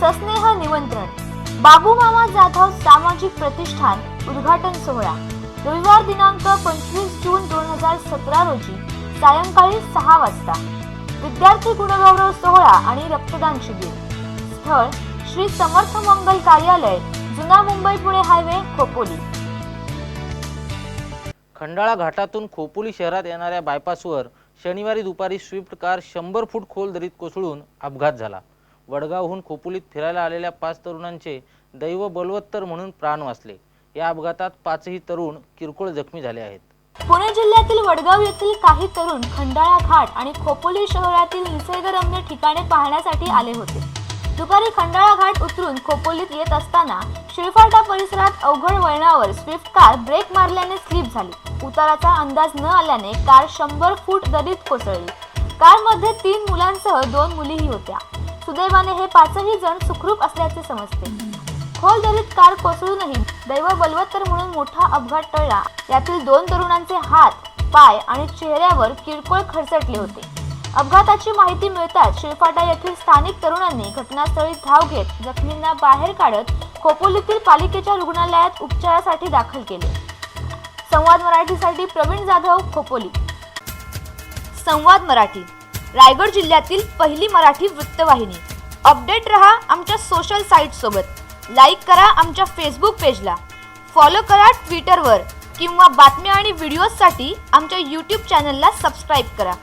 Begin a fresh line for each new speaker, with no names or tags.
सस्नेह निमंत्रण, बाबू मामा जाधव सामाजिक प्रतिष्ठान उद्घाटन सोहळा रविवार दिनांक 25 जून 2017 रोजी सायंकाळी 6 वाजता. विद्यार्थी गुणगौरव सोहळा आणि रक्तदान शिबिर. स्थळ श्री समर्थ मंगल कार्यालय, जुना मुंबई पुणे हायवे, खोपोली.
खंडाळा घाटातून खोपोली शहरात येणाऱ्या बायपासवर शनिवारी दुपारी स्विफ्ट कार 100 फूट खोल दरीत कोसळून अपघात झाला. वडगावहून खोपोलीत फिरायला आलेल्या 5 तरुणांचे दैव बलवत्तर म्हणून प्राण वाचले. या अपघातात 5ही तरुण किरकोळ जखमी झाले आहेत.
पुणे जिल्ह्यातील वडगाव येथील काही तरुण खंडाळा घाट आणि खोपोली शहरातील निसर्गरम्य ठिकाणे पाहण्यासाठी आले होते. दुपारी खंडाळा घाट उतरून खोपोलीत येत असताना शिळफाटा परिसरात अवघड वळणावर स्विफ्ट कार ब्रेक मारल्याने स्लिप झाली. उताराचा अंदाज न आल्याने कार 100 फूट दरीत कोसळली. कारमध्ये 3 मुलांसह 2 मुलीही होत्या. सुदैवाने हे 5ही जण सुखरूप असल्याचे समजते. खोल दरीत कार कोसळूनही दैव बलवत्तर म्हणून मोठा अपघात टळला. यातील 2 तरुणांचे हात, पाय आणि चेहऱ्यावर किरकोळ खरचटले होते. अपघाताची माहिती मिळताच शिळफाटा येथील स्थानिक तरुणांनी घटनास्थळी धाव घेत जखमींना बाहेर काढत खोपोलीतील पालिकेच्या रुग्णालयात उपचारासाठी दाखल केले. संवाद मराठीसाठी प्रवीण जाधव, खोपोली. संवाद मराठी, रायगड जिल्ह्यातील पहिली मराठी वृत्तवाहिनी. अपडेट रहा आमच्या सोशल साईट सोबत. लाईक करा आमच्या फेसबुक पेजला, फॉलो करा ट्विटरवर किंवा बातम्या आणि व्हिडिओजसाठी आमच्या यूट्यूब चॅनलला सबस्क्राईब करा.